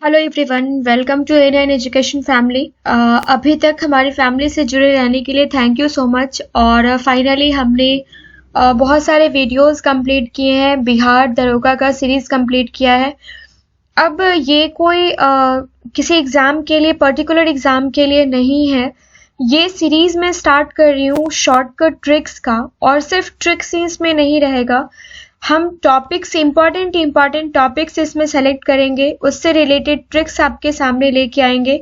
Hello everyone, welcome to A9 education family. अभी तक हमारी फैमिली से जुड़े रहने के लिए थैंक यू सो मच। और फाइनली हमने बहुत सारे वीडियोस कंप्लीट किए हैं। बिहार दरोगा का सीरीज कंप्लीट किया है। अब ये कोई किसी एग्ज़ाम के लिए, पर्टिकुलर एग्ज़ाम के लिए नहीं है। ये सीरीज मैं स्टार्ट कर रही हूँ शॉर्टकट ट्रिक्स का, और सिर्फ ट्रिक्स ही इसमें नहीं रहेगा। हम टॉपिक्स, इम्पॉर्टेंट टॉपिक्स इसमें सेलेक्ट करेंगे, उससे रिलेटेड ट्रिक्स आपके सामने लेके आएंगे।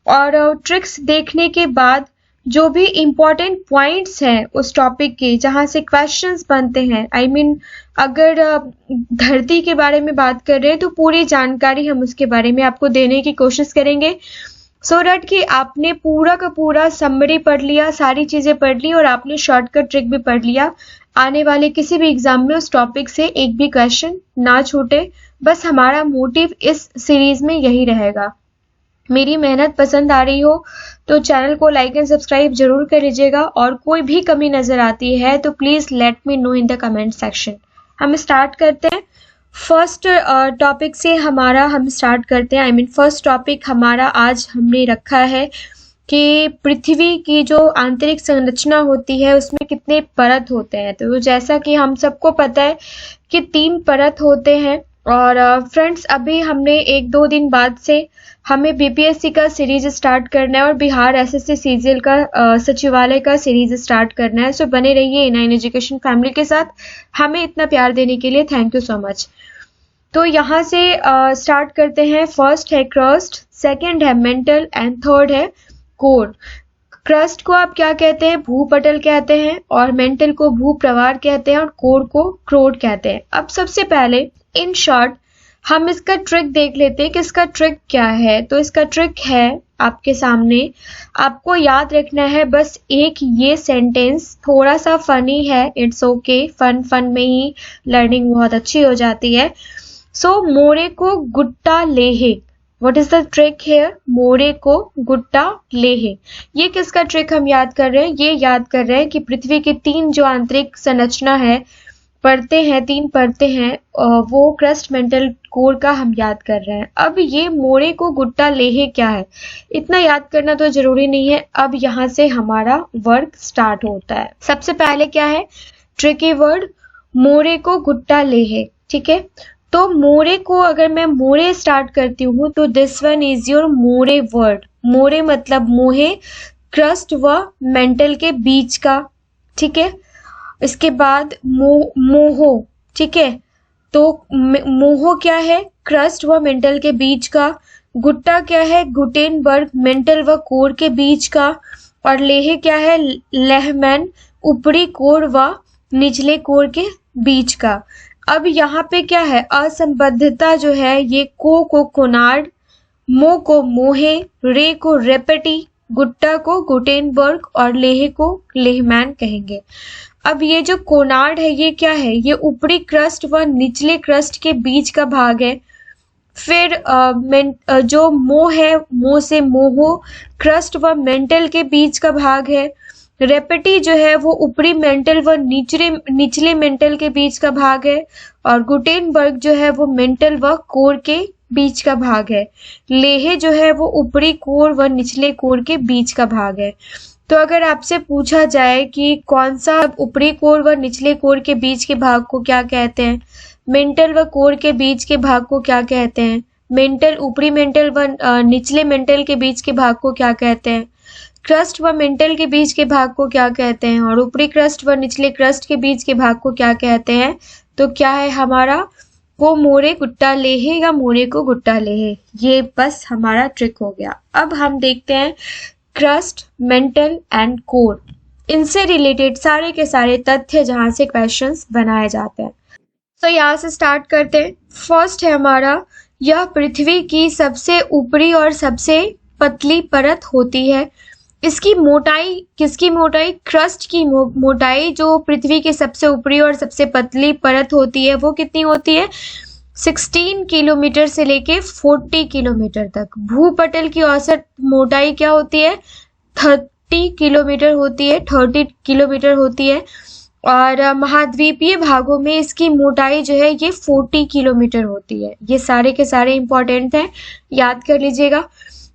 और ट्रिक्स देखने के बाद जो भी इम्पॉर्टेंट पॉइंट्स हैं उस टॉपिक के, जहाँ से क्वेश्चंस बनते हैं, अगर धरती के बारे में बात कर रहे हैं तो पूरी जानकारी हम उसके बारे में आपको देने की कोशिश करेंगे, सो डैट कि आपने पूरा का पूरा समरी पढ़ लिया, सारी चीज़ें पढ़ ली और आपने शॉर्टकट ट्रिक भी पढ़ लिया। आने वाले किसी भी एग्जाम में उस टॉपिक से एक भी क्वेश्चन ना छूटे। बस हमारा मोटिव इस सीरीज में यही रहेगा। मेरी मेहनत पसंद आ रही हो तो चैनल को लाइक एंड सब्सक्राइब जरूर कर लीजिएगा, और कोई भी कमी नजर आती है तो please let me know in the comment section. हम स्टार्ट करते हैं फर्स्ट टॉपिक से। हम स्टार्ट करते हैं। फर्स्ट टॉपिक हमारा आज हमने रखा है कि पृथ्वी की जो आंतरिक संरचना होती है उसमें कितने परत होते हैं। तो जैसा कि हम सबको पता है कि 3 परत होते हैं। और फ्रेंड्स, अभी हमने 1-2 दिन बाद से हमें बीपीएससी का सीरीज स्टार्ट करना है और बिहार एसएससी सीजीएल का सचिवालय का सीरीज स्टार्ट करना है। सो बने रहिए A9 एजुकेशन फैमिली के साथ। हमें इतना प्यार देने के लिए थैंक यू सो मच। तो यहाँ से स्टार्ट करते हैं। फर्स्ट है क्रस्ट, सेकंड है मेंटल एंड थर्ड है कोर। क्रस्ट को आप क्या कहते हैं? भूपटल कहते हैं, और मेंटल को भूप्रवार कहते हैं, और कोर को क्रोड कहते हैं। अब सबसे पहले इन शॉर्ट हम इसका ट्रिक देख लेते हैं कि इसका ट्रिक क्या है। तो इसका ट्रिक है आपके सामने, आपको याद रखना है बस एक ये सेंटेंस। थोड़ा सा फनी है, इट्स ओके, फन में ही लर्निंग बहुत अच्छी हो जाती है। सो मोरे को गुट्टा लेहे, what is the trick here? मोरे को गुट्टा लेहे। ये किसका ट्रिक हम याद कर रहे हैं? ये याद कर रहे हैं कि पृथ्वी की 3 जो आंतरिक संरचना है, परतें हैं, 3 परतें हैं, वो क्रस्ट, मेंटल, कोर का हम याद कर रहे हैं। अब ये मोरे को गुट्टा लेहे क्या है, इतना याद करना तो जरूरी नहीं है। अब यहाँ से हमारा वर्क स्टार्ट होता है। सबसे पहले क्या है? ट्रिकी वर्ड मोरे को गुट्टा लेहे। ठीक है, तो मोरे को अगर मैं मोरे स्टार्ट करती हूँ तो दिस वन इज योर मोरे वर्ड। मोरे मतलब मोहे, क्रस्ट व मेंटल के बीच का। ठीक है, इसके बाद मोहो। ठीक है, तो मोहो क्या है? क्रस्ट व मेंटल के बीच का। गुट्टा क्या है? गुटेनबर्ग, मेंटल व कोर के बीच का। और लेहे क्या है? लेहमैन, ऊपरी कोर व निचले कोर के बीच का। अब यहाँ पे क्या है? असंबद्धता जो है, ये को कोनार्ड, मो को मोहे, रे को रेपेटी, गुट्टा को गुटेनबर्ग और लेहे को लेहमैन कहेंगे। अब ये जो कोनार्ड है ये क्या है? ये ऊपरी क्रस्ट व निचले क्रस्ट के बीच का भाग है। फिर जो मो है, मो से मोहो, क्रस्ट व मेंटल के बीच का भाग है। रेपेटी जो है वो ऊपरी मेंटल व निचले मेंटल के बीच का भाग है। और गुटेनबर्ग जो है वो मेंटल व कोर के बीच का भाग है। लेहे जो है वो ऊपरी कोर व निचले कोर के बीच का भाग है। तो अगर आपसे पूछा जाए कि कौन सा ऊपरी कोर व निचले कोर के बीच के भाग को क्या कहते हैं, मेंटल व कोर के बीच के भाग को क्या कहते हैं, मेंटल, ऊपरी मेंटल व निचले मेंटल के बीच के भाग को क्या कहते हैं, क्रस्ट व मेंटल के बीच के भाग को क्या कहते हैं, और ऊपरी क्रस्ट व निचले क्रस्ट के बीच के भाग को क्या कहते हैं। तो क्या है हमारा? वो मोरे गुट्टा लेहे या मोरे को गुट्टा लेहे। ये बस हमारा ट्रिक हो गया। अब हम देखते हैं क्रस्ट, मेंटल एंड कोर, इनसे रिलेटेड सारे के सारे तथ्य जहां से क्वेश्चंस बनाए जाते हैं। तो यहाँ से स्टार्ट करते हैं। फर्स्ट है हमारा, यह पृथ्वी की सबसे ऊपरी और सबसे पतली परत होती है। इसकी मोटाई, किसकी मोटाई? क्रस्ट की मोटाई जो पृथ्वी की सबसे ऊपरी और सबसे पतली परत होती है वो कितनी होती है? 16 किलोमीटर से लेके 40 किलोमीटर तक। भूपटल की औसत मोटाई क्या होती है? 30 किलोमीटर होती है, 30 किलोमीटर होती है। और महाद्वीपीय भागों में इसकी मोटाई जो है ये 40 किलोमीटर होती है। ये सारे के सारे इंपॉर्टेंट हैं, याद कर लीजिएगा।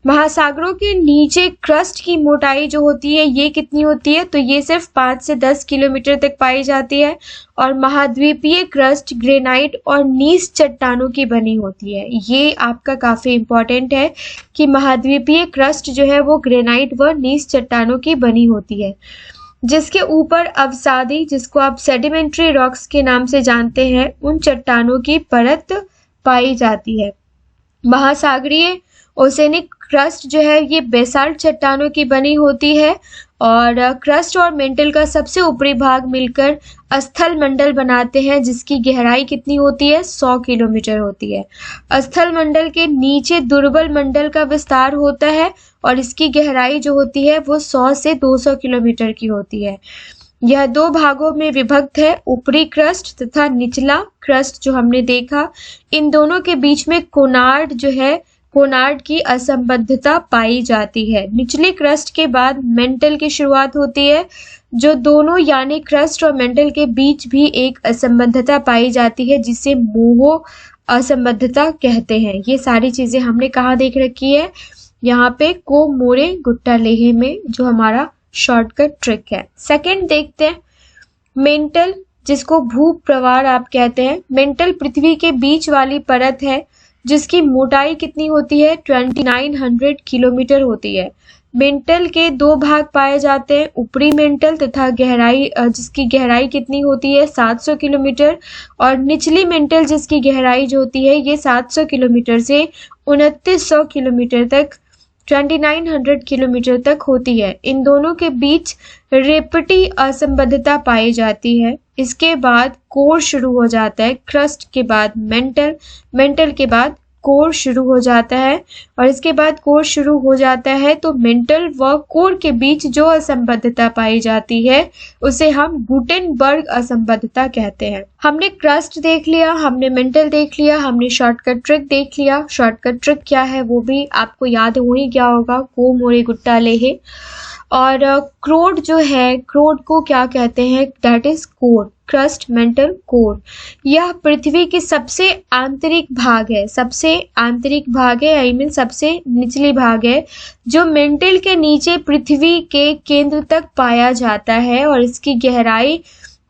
महासागरों के नीचे क्रस्ट की मोटाई जो होती है ये कितनी होती है, तो ये सिर्फ 5 से 10 किलोमीटर तक पाई जाती है। और महाद्वीपीय क्रस्ट ग्रेनाइट और नीस चट्टानों की बनी होती है। ये आपका काफी इंपॉर्टेंट है कि महाद्वीपीय क्रस्ट जो है वो ग्रेनाइट व नीस चट्टानों की बनी होती है, जिसके ऊपर अवसादी, जिसको आप सेडिमेंट्री रॉक्स के नाम से जानते हैं, उन चट्टानों की परत पाई जाती है। महासागरीय ओसेनिक क्रस्ट जो है ये बेसाल्ट चट्टानों की बनी होती है। और क्रस्ट और मेंटल का सबसे ऊपरी भाग मिलकर स्थल मंडल बनाते हैं, जिसकी गहराई कितनी होती है, 100 किलोमीटर होती है। स्थल मंडल के नीचे दुर्बल मंडल का विस्तार होता है और इसकी गहराई जो होती है वो 100 से 200 किलोमीटर की होती है। यह 2 भागों में विभक्त है, ऊपरी क्रस्ट तथा निचला क्रस्ट जो हमने देखा। इन दोनों के बीच में कोनार्ड जो है, कोनार्ड की असंबद्धता पाई जाती है। निचले क्रस्ट के बाद मेंटल की शुरुआत होती है, जो दोनों यानी क्रस्ट और मेंटल के बीच भी एक असंबद्धता पाई जाती है, जिसे मोहो असंबद्धता कहते हैं। ये सारी चीजें हमने कहाँ देख रखी है, यहाँ पे कोमोरे गुट्टालेहे में, जो हमारा शॉर्टकट ट्रिक है। सेकंड देखते हैं मेंटल, जिसको भूप्रवार आप कहते हैं। मेंटल पृथ्वी के बीच वाली परत है, जिसकी मोटाई कितनी होती है, 2900 किलोमीटर होती है। मेंटल के 2 भाग पाए जाते हैं, ऊपरी मेंटल तथा गहराई, जिसकी गहराई कितनी होती है, 700 किलोमीटर, और निचली मेंटल जिसकी गहराई जो होती है ये 700 किलोमीटर से 2900 किलोमीटर तक, 2900 किलोमीटर तक होती है। इन दोनों के बीच रेपटी असंबद्धता पाई जाती है। इसके बाद कोर शुरू हो जाता है, क्रस्ट के बाद मेंटल, मेंटल के बाद कोर शुरू हो जाता है। और इसके बाद कोर शुरू हो जाता है तो मेंटल व कोर के बीच जो असंबद्धता पाई जाती है उसे हम गुटेनबर्ग असंबद्धता कहते हैं। हमने क्रस्ट देख लिया, हमने मेंटल देख लिया, हमने शॉर्टकट ट्रिक देख लिया। शॉर्टकट ट्रिक क्या है वो भी आपको याद हो ही गया होगा, कोमोरे गुट्टालेहे। और क्रोड जो है, क्रोड को क्या कहते हैं, that is core, crust mantle core. यह पृथ्वी की सबसे आंतरिक भाग है, सबसे आंतरिक भाग है, आई मीन सबसे निचली भाग है, जो मेंटल के नीचे पृथ्वी के केंद्र तक पाया जाता है। और इसकी गहराई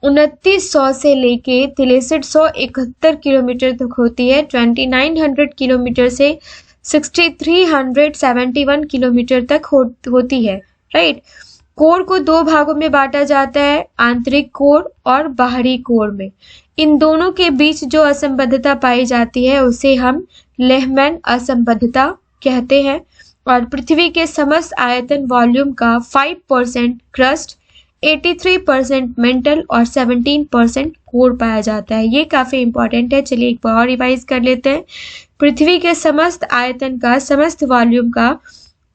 2900 से लेके 6371 किलोमीटर तक होती है। 2900 किलोमीटर से 6371 किलोमीटर तक होती है, राइट। कोर को 2 भागों में बांटा जाता है, आंतरिक कोर और बाहरी कोर में। इन दोनों के बीच जो असंबद्धता पाई जाती है उसे हम लेहमैन असंबद्धता कहते हैं। और पृथ्वी के समस्त आयतन वॉल्यूम का 5% क्रस्ट, 83% मेंटल और 17% कोर पाया जाता है। ये काफी इंपॉर्टेंट है, चलिए एक बार और रिवाइज कर लेते हैं। पृथ्वी के समस्त आयतन का, समस्त वॉल्यूम का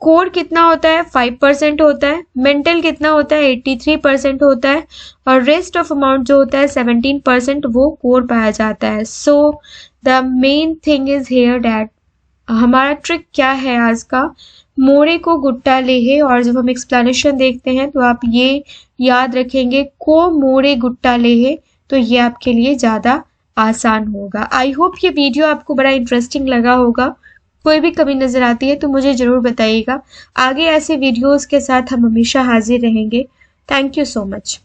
कोर कितना होता है, 5% होता है, मेंटल कितना होता है, 83% होता है, और रेस्ट ऑफ अमाउंट जो होता है 17% वो कोर पाया जाता है। So the main thing is here that, हमारा ट्रिक क्या है आज का, मोरे को गुट्टालेहे। और जब हम एक्सप्लेनेशन देखते हैं तो आप ये याद रखेंगे, को मोरे गुट्टालेहे, तो ये आपके लिए ज्यादा आसान होगा। आई होप ये वीडियो आपको बड़ा इंटरेस्टिंग लगा होगा। कोई भी कमी नजर आती है तो मुझे जरूर बताइएगा। आगे ऐसे वीडियोस के साथ हम हमेशा हाजिर रहेंगे। Thank you so much.